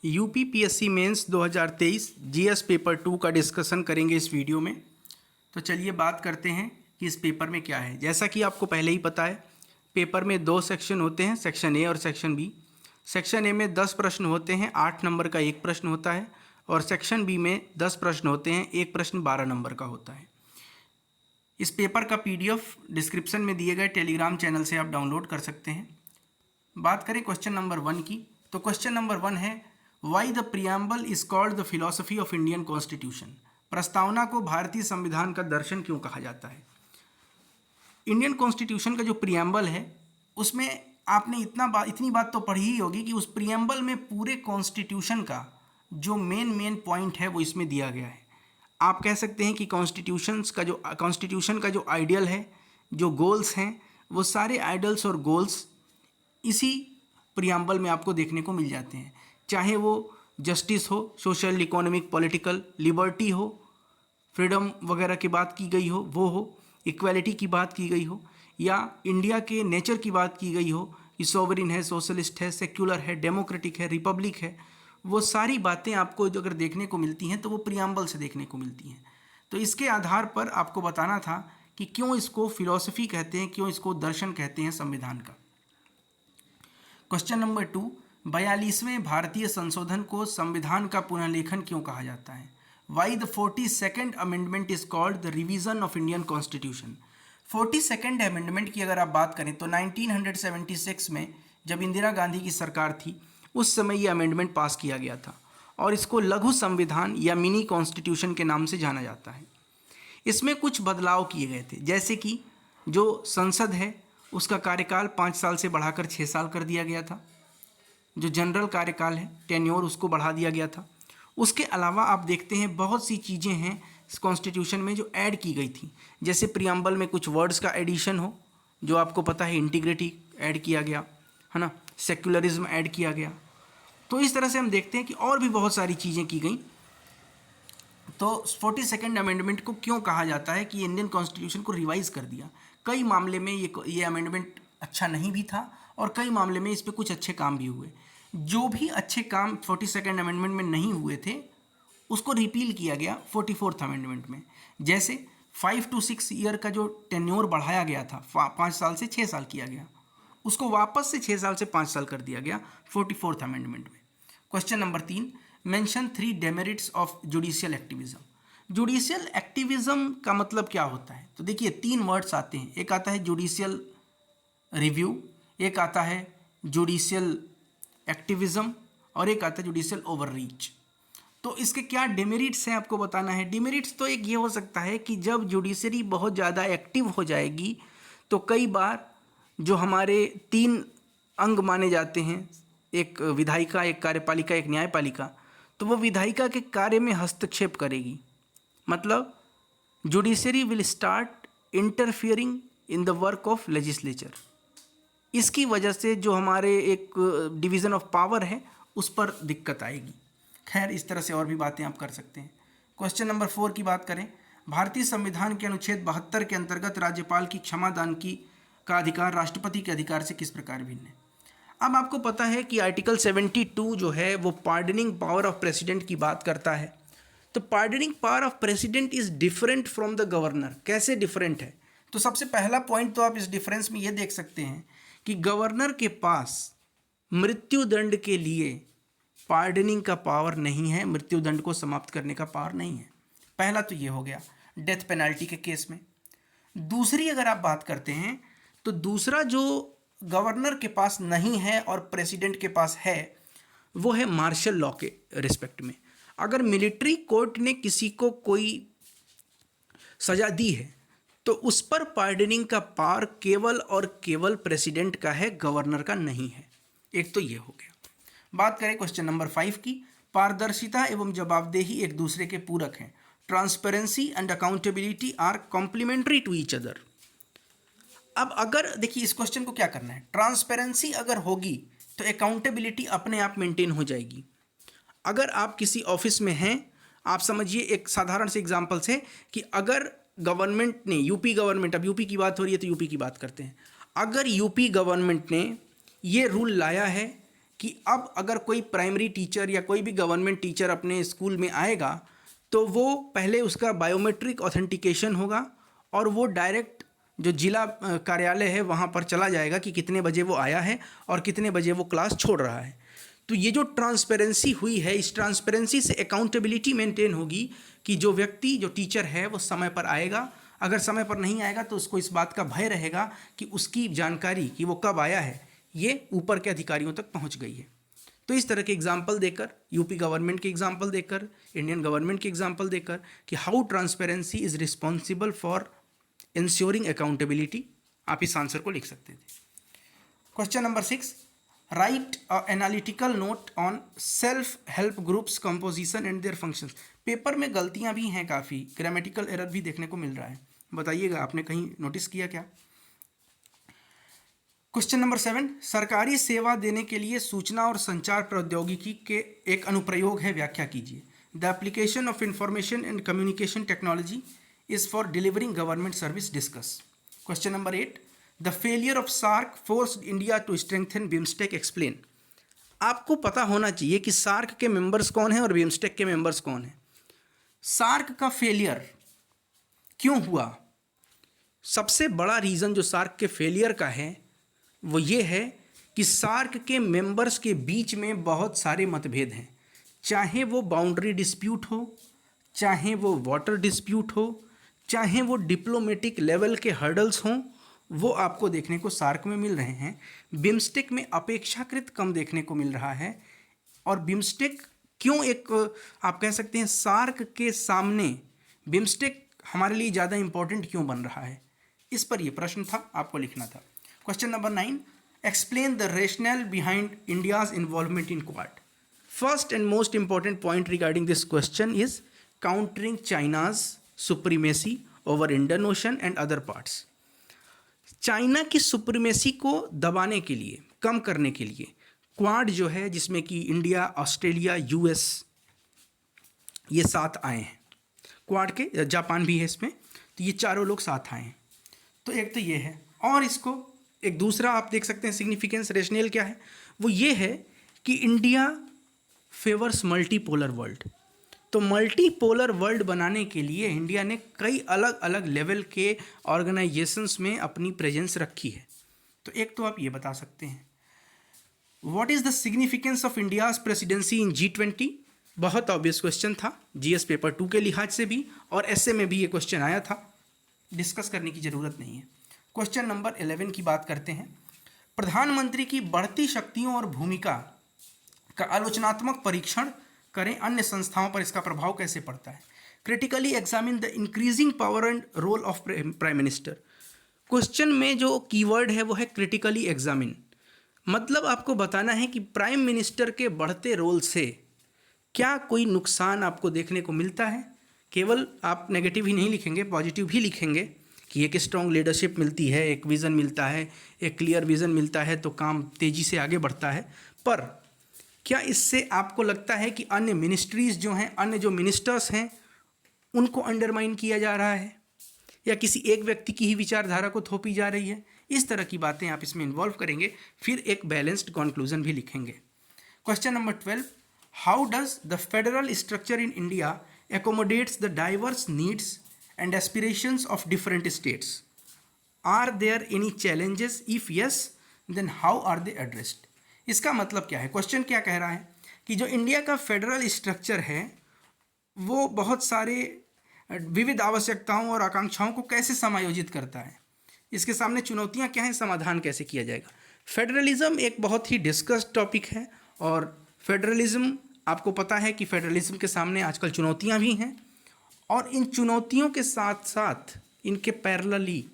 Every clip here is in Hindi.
UP PSC mains 2023 GS paper 2 का डिस्कशन करेंगे इस वीडियो में। तो चलिए बात करते हैं कि इस पेपर में क्या है। जैसा कि आपको पहले ही पता है, पेपर में 2 सेक्शन होते हैं, सेक्शन ए और सेक्शन बी। सेक्शन ए में 10 प्रश्न होते हैं, 8 नंबर का एक प्रश्न होता है, और सेक्शन बी में 10 प्रश्न होते हैं, एक प्रश्न 12 नंबर का होता है। इस पेपर का पीडीएफ डिस्क्रिप्शन में दिए गए टेलीग्राम चैनल से आप डाउनलोड कर सकते हैं। बात करें क्वेश्चन नंबर 1 की, तो क्वेश्चन नंबर 1 है why the preamble is called the philosophy of Indian constitution. प्रस्तावना को भारतीय संविधान का दर्शन क्यों कहा जाता है। इंडियन कॉन्स्टिट्यूशन का जो प्रियम्बल है उसमें आपने इतनी बात तो पढ़ी ही होगी कि उस प्रियम्बल में पूरे कॉन्स्टिट्यूशन का जो मेन पॉइंट है वो इसमें दिया गया है। आप कह सकते हैं कि कॉन्स्टिट्यूशन का जो आइडियल है, जो गोल्स हैं, वो सारे आइडियल्स और गोल्स इसी प्रियम्बल में आपको देखने को मिल जाते हैं। चाहे वो जस्टिस हो, सोशल, इकोनॉमिक, पॉलिटिकल, लिबर्टी हो, फ्रीडम वगैरह की बात की गई हो वो हो, इक्वालिटी की बात की गई हो, या इंडिया के नेचर की बात की गई हो कि सॉवरिन है, सोशलिस्ट है, सेक्युलर है, डेमोक्रेटिक है, रिपब्लिक है, वो सारी बातें आपको जो अगर देखने को मिलती हैं तो वो प्रियम्बल से देखने को मिलती हैं। तो इसके आधार पर आपको बताना था कि क्यों इसको फिलॉसफी कहते हैं, क्यों इसको दर्शन कहते हैं संविधान का। क्वेश्चन नंबर 2, 42वें भारतीय संशोधन को संविधान का पुनर्लेखन क्यों कहा जाता है। Why the 42nd amendment is called the revision of Indian constitution. 42nd amendment की अगर आप बात करें तो 1976 में जब इंदिरा गांधी की सरकार थी उस समय ये अमेंडमेंट पास किया गया था और इसको लघु संविधान या मिनी कॉन्स्टिट्यूशन के नाम से जाना जाता है। इसमें कुछ बदलाव किए गए थे, जैसे कि जो संसद है उसका कार्यकाल 5 साल से बढ़ाकर 6 साल कर दिया गया था। जो जनरल कार्यकाल है, टेन्योर, उसको बढ़ा दिया गया था। उसके अलावा आप देखते हैं बहुत सी चीज़ें हैं इस कॉन्स्टिट्यूशन में जो ऐड की गई थी, जैसे प्रियम्बल में कुछ वर्ड्स का एडिशन हो, जो आपको पता है, इंटीग्रिटी ऐड किया गया है ना, सेक्युलरिज्म ऐड किया गया। तो इस तरह से हम देखते हैं कि और भी बहुत सारी चीज़ें की गई। तो 42nd अमेंडमेंट को क्यों कहा जाता है कि इंडियन कॉन्स्टिट्यूशन को रिवाइज कर दिया। कई मामले में ये अमेंडमेंट अच्छा नहीं भी था और कई मामले में इस पर कुछ अच्छे काम भी हुए। जो भी अच्छे काम 42nd अमेंडमेंट में नहीं हुए थे उसको रिपील किया गया 44th अमेंडमेंट में। जैसे 5 to 6 ईयर का जो टेन्योर बढ़ाया गया था, 5 साल से 6 साल किया गया, उसको वापस से 6 साल से 5 साल कर दिया गया 44th अमेंडमेंट में। Question number 3, mention 3 demerits of judicial activism. Judicial activism का मतलब क्या होता है। तो देखिए 3 वर्ड्स आते हैं, एक आता है जुडिशियल रिव्यू, एक आता है जुडिशियल एक्टिविज्म और एक आता है जुडिशियल ओवररीच। तो इसके क्या डिमेरिट्स हैं आपको बताना है। डिमेरिट्स तो एक ये हो सकता है कि जब जुडिशरी बहुत ज़्यादा एक्टिव हो जाएगी तो कई बार जो हमारे 3 अंग माने जाते हैं, एक विधायिका, एक कार्यपालिका, एक न्यायपालिका, तो वो विधायिका के कार्य में हस्तक्षेप करेगी। मतलब judiciary will start interfering in the work of legislature. इसकी वजह से जो हमारे एक डिवीज़न ऑफ पावर है उस पर दिक्कत आएगी। खैर, इस तरह से और भी बातें आप कर सकते हैं। क्वेश्चन नंबर 4 की बात करें, भारतीय संविधान के अनुच्छेद 72 के अंतर्गत राज्यपाल की क्षमादान का अधिकार राष्ट्रपति के अधिकार से किस प्रकार भिन्न है। अब आपको पता है कि आर्टिकल 72 जो है वो पार्डनिंग पावर ऑफ प्रेसिडेंट की बात करता है। तो pardoning power of president is different from the governor. कैसे डिफरेंट है, तो सबसे पहला पॉइंट तो आप इस डिफरेंस में ये देख सकते हैं कि गवर्नर के पास मृत्युदंड के लिए पार्डनिंग का पावर नहीं है, मृत्युदंड को समाप्त करने का पावर नहीं है। पहला तो ये हो गया डेथ पेनल्टी के केस में। दूसरी अगर आप बात करते हैं तो दूसरा जो गवर्नर के पास नहीं है और प्रेसिडेंट के पास है वो है मार्शल लॉ के रिस्पेक्ट में। अगर मिलिट्री कोर्ट ने किसी को कोई सजा दी है तो उस पर पार्डनिंग का पावर केवल और केवल प्रेसिडेंट का है, गवर्नर का नहीं है। एक तो ये हो गया। बात करें क्वेश्चन नंबर 5 की, पारदर्शिता एवं जवाबदेही एक दूसरे के पूरक हैं। Transparency and accountability are complementary to each other. अब अगर देखिए इस क्वेश्चन को क्या करना है, ट्रांसपेरेंसी अगर होगी तो अकाउंटेबिलिटी अपने आप मेंटेन हो जाएगी। अगर आप किसी ऑफिस में हैं, आप समझिए, एक साधारण से एग्जांपल से कि अगर गवर्नमेंट ने, यूपी गवर्नमेंट, अब यूपी की बात हो रही है तो यूपी की बात करते हैं, अगर यूपी गवर्नमेंट ने ये रूल लाया है कि अब अगर कोई प्राइमरी टीचर या कोई भी गवर्नमेंट टीचर अपने स्कूल में आएगा तो वो पहले उसका बायोमेट्रिक ऑथेंटिकेशन होगा और वो डायरेक्ट जो जिला कार्यालय है वहाँ पर चला जाएगा कि कितने बजे वो आया है और कितने बजे वो क्लास छोड़ रहा है। तो ये जो ट्रांसपेरेंसी हुई है, इस ट्रांसपेरेंसी से अकाउंटेबिलिटी मेंटेन होगी कि जो व्यक्ति जो टीचर है वो समय पर आएगा, अगर समय पर नहीं आएगा तो उसको इस बात का भय रहेगा कि उसकी जानकारी कि वो कब आया है ये ऊपर के अधिकारियों तक पहुंच गई है। तो इस तरह के एग्जाम्पल देकर, यूपी गवर्नमेंट के एग्जाम्पल देकर, इंडियन गवर्नमेंट के एग्जाम्पल देकर कि how transparency is responsible for ensuring accountability, आप इस आंसर को लिख सकते थे। Question number 6, right analytical note on self help groups composition and their functions. Paper में गलतियां भी हैं, काफ़ी ग्रामेटिकल एरर भी देखने को मिल रहा है, बताइएगा आपने कहीं नोटिस किया क्या। क्वेश्चन नंबर 7, सरकारी सेवा देने के लिए सूचना और संचार प्रौद्योगिकी के एक अनुप्रयोग है, व्याख्या कीजिए। The application of information and communication technology is for delivering government service, discuss. Question number 8, the failure of SAARC forced India to strengthen BIMSTEC, explain. आपको पता होना चाहिए कि सार्क के मेंबर्स कौन हैं और बिम्स्टेक के मेंबर्स कौन हैं। सार्क का फेलियर क्यों हुआ? सबसे बड़ा रीज़न जो सार्क के फेलियर का है वो ये है कि सार्क के मेंबर्स के बीच में बहुत सारे मतभेद हैं, चाहे वो बाउंड्री डिस्प्यूट हो, चाहे वो वाटर डिस्प्यूट हो, चाहे वो डिप्लोमेटिक लेवल के हर्डल्स हों, वो आपको देखने को सार्क में मिल रहे हैं। बिम्स्टेक में अपेक्षाकृत कम देखने को मिल रहा है। और बिम्स्टेक क्यों एक आप कह सकते हैं सार्क के सामने बिम्स्टेक हमारे लिए ज़्यादा इंपॉर्टेंट क्यों बन रहा है, इस पर यह प्रश्न था, आपको लिखना था। Question number 9, explain the rational behind India's involvement in quad. First and most important point regarding this question is countering China's supremacy over Indian ocean and other parts. China की सुप्रीमेसी को दबाने के लिए, कम करने के लिए क्वाड जो है, जिसमें कि इंडिया, ऑस्ट्रेलिया, यूएस ये साथ आए हैं, क्वाड के जापान भी है इसमें, तो ये चारों लोग साथ आए हैं। तो एक तो ये है, और इसको एक दूसरा आप देख सकते हैं सिग्निफिकेंस रेशनल क्या है, वो ये है कि इंडिया फेवर्स मल्टीपोलर वर्ल्ड। तो मल्टीपोलर वर्ल्ड बनाने के लिए इंडिया ने कई अलग अलग लेवल के ऑर्गेनाइजेशंस में अपनी प्रेजेंस रखी है। तो एक तो आप ये बता सकते हैं, what is the significance of India's presidency in G20। बहुत ऑब्वियस क्वेश्चन था, GS पेपर 2 के लिहाज से भी और ऐसे में भी ये क्वेश्चन आया था, डिस्कस करने की ज़रूरत नहीं है। क्वेश्चन नंबर 11 की बात करते हैं। प्रधानमंत्री की बढ़ती शक्तियों और भूमिका का आलोचनात्मक परीक्षण करें, अन्य संस्थाओं पर इसका प्रभाव कैसे पड़ता है। Critically examine the increasing power and role of prime minister. Question में जो कीवर्ड है वो है क्रिटिकली एग्जामिन, मतलब आपको बताना है कि प्राइम मिनिस्टर के बढ़ते रोल से क्या कोई नुकसान आपको देखने को मिलता है। केवल आप नेगेटिव ही नहीं लिखेंगे, पॉजिटिव भी लिखेंगे कि एक स्ट्रॉन्ग लीडरशिप मिलती है, एक विज़न मिलता है, एक क्लियर विज़न मिलता है तो काम तेज़ी से आगे बढ़ता है। पर क्या इससे आपको लगता है कि अन्य मिनिस्ट्रीज़ जो हैं, अन्य जो मिनिस्टर्स हैं, उनको अंडरमाइन किया जा रहा है या किसी एक व्यक्ति की ही विचारधारा को थोपी जा रही है? इस तरह की बातें आप इसमें इन्वॉल्व करेंगे, फिर एक बैलेंस्ड कंक्लूजन भी लिखेंगे। Question number 12, how does the federal structure in India accommodates the diverse needs and aspirations of different states? Are there any challenges? If yes, then how are they addressed? इसका मतलब क्या है? क्वेश्चन क्या कह रहा है कि जो इंडिया का फेडरल स्ट्रक्चर है वो बहुत सारे विविध आवश्यकताओं और आकांक्षाओं को कैसे समायोजित करता है, इसके सामने चुनौतियां क्या हैं, समाधान कैसे किया जाएगा। फेडरलिज्म एक बहुत ही डिस्कस्ड टॉपिक है और फेडरलिज्म आपको पता है कि फेडरलिज्म के सामने आजकल चुनौतियां भी हैं और इन चुनौतियों के साथ साथ इनके पैरेलली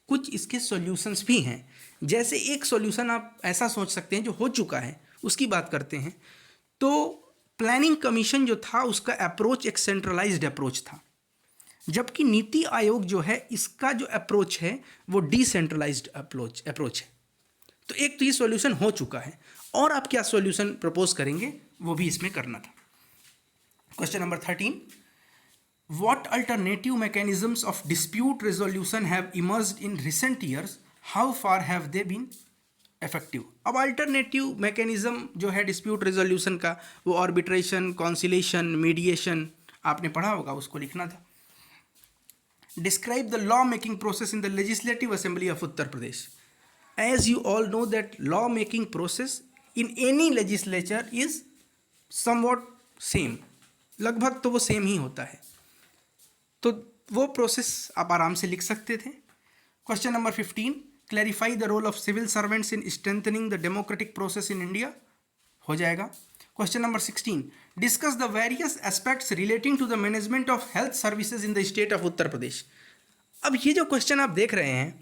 कुछ इसके सॉल्यूशंस भी हैं। जैसे एक सॉल्यूशन आप ऐसा सोच सकते हैं जो हो चुका है, उसकी बात करते हैं। तो प्लानिंग कमीशन जो था उसका अप्रोच एक सेंट्रलाइज्ड अप्रोच था, जबकि नीति आयोग जो है इसका जो अप्रोच है वो डिसेंट्रलाइज्ड अप्रोच है। तो एक तो ये सॉल्यूशन हो चुका है और आप क्या सॉल्यूशन प्रपोज करेंगे वो भी इसमें करना था। Question number 13, what alternative mechanisms of dispute resolution have emerged in recent years, how far have they been effective. अब अल्टरनेटिव मैकेनिज्म जो है डिस्प्यूट रेजोल्यूशन का, वो आर्बिट्रेशन, कॉन्सिलेशन, मीडिएशन, आपने पढ़ा होगा, उसको लिखना था। Describe the law making process in the legislative assembly of Uttar Pradesh. As you all know that law making process in any legislature is somewhat same, लगभग तो वो सेम ही होता है, तो वो प्रोसेस आप आराम से लिख सकते थे। Question number 15, clarify the role of civil servants in strengthening the democratic process in India, हो जाएगा। Question number 16, discuss the various aspects relating to the management of health services in the state of Uttar Pradesh. अब ये जो क्वेश्चन आप देख रहे हैं,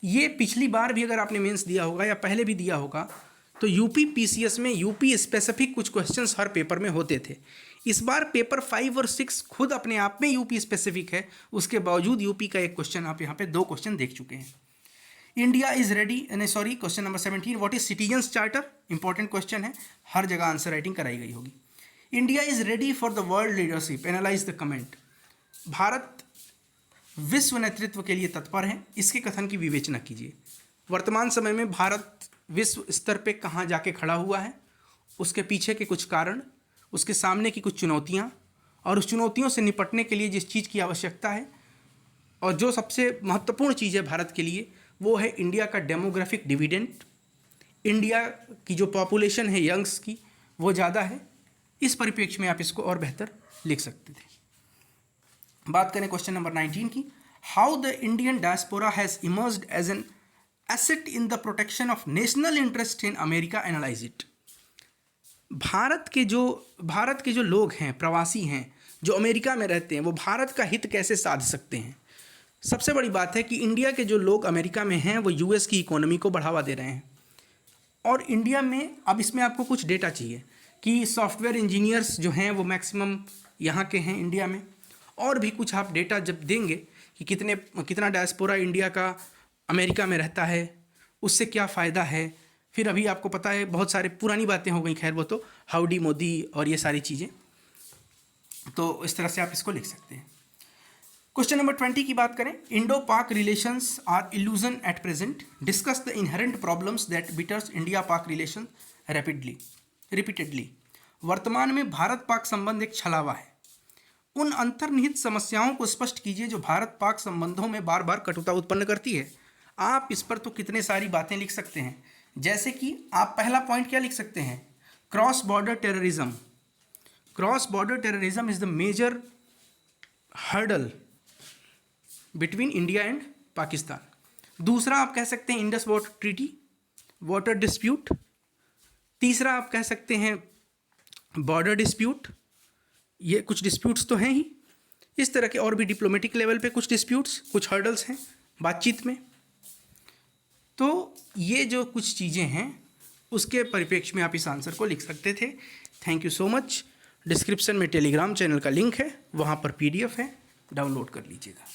ये पिछली बार भी अगर आपने मेंस दिया होगा या पहले भी दिया होगा, तो यूपी पीसीएस में यूपी स्पेसिफिक कुछ क्वेश्चंस हर पेपर में होते थे। इस बार पेपर 5 और 6 खुद अपने आप में यूपी स्पेसिफिक है, उसके बावजूद यूपी का एक क्वेश्चन आप यहाँ पे 2 क्वेश्चन देख चुके हैं। India is ready, sorry, question number 17, what is citizens charter, important question है, हर जगह आंसर राइटिंग कराई गई होगी। India is ready for the world leadership, analyse the comment. Bharat विश्व नेतृत्व के लिए तत्पर है, इसके कथन की विवेचना कीजिए। वर्तमान समय में भारत विश्व स्तर पे कहाँ जाके खड़ा हुआ है, उसके पीछे के कुछ कारण, उसके सामने की कुछ चुनौतियाँ, और उस चुनौतियों से निपटने के लिए जिस चीज़ की आवश्यकता है और जो सबसे महत्वपूर्ण चीज़ है भारत के लिए, वो है इंडिया का डेमोग्राफिक डिविडेंड। इंडिया की जो पॉपुलेशन है यंग्स की, वो ज़्यादा है। इस परिप्रेक्ष्य में आप इसको और बेहतर लिख सकते थे। बात करें क्वेश्चन नंबर 19 की, how the Indian diaspora has emerged as an asset in the protection of national interest in America, analyze it. Bharat के जो लोग हैं, प्रवासी हैं, जो अमेरिका में रहते हैं, वो भारत का हित कैसे साध सकते हैं। सबसे बड़ी बात है कि इंडिया के जो लोग अमेरिका में हैं, वो यूएस की इकोनॉमी को बढ़ावा दे रहे हैं। और इंडिया में अब इसमें आपको कुछ डेटा चाहिए कि सॉफ्टवेयर इंजीनियर्स जो हैं वो मैक्सिमम यहाँ के हैं इंडिया में, और भी कुछ आप डेटा जब देंगे कि कितना डायस्पोरा इंडिया का अमेरिका में रहता है, उससे क्या फ़ायदा है। फिर अभी आपको पता है बहुत सारे पुरानी बातें हो गई, खैर वो तो हाउडी मोदी और ये सारी चीज़ें, तो इस तरह से आप इसको लिख सकते हैं। क्वेश्चन नंबर 20 की बात करें, Indo Pak relations are illusion at present, discuss the inherent problems that bitters India Pak relation repeatedly. वर्तमान में भारत पाक संबंध एक छलावा है, उन अंतर्निहित समस्याओं को स्पष्ट कीजिए जो भारत पाक संबंधों में बार बार कटुता उत्पन्न करती है। आप इस पर तो कितने सारी बातें लिख सकते हैं, जैसे कि आप पहला पॉइंट क्या लिख सकते हैं, cross border terrorism. Cross border terrorism is the major hurdle between India and Pakistan. दूसरा आप कह सकते हैं Indus water treaty, water dispute. तीसरा आप कह सकते हैं बॉर्डर डिस्प्यूट, ये कुछ डिस्प्यूट्स तो हैं ही। इस तरह के और भी डिप्लोमेटिक लेवल पे कुछ डिस्प्यूट्स, कुछ हर्डल्स हैं बातचीत में। तो ये जो कुछ चीज़ें हैं उसके परिप्रेक्ष्य में आप इस आंसर को लिख सकते थे। Thank you so much. Description में टेलीग्राम चैनल का लिंक है, वहाँ पर PDF है, डाउनलोड कर लीजिएगा।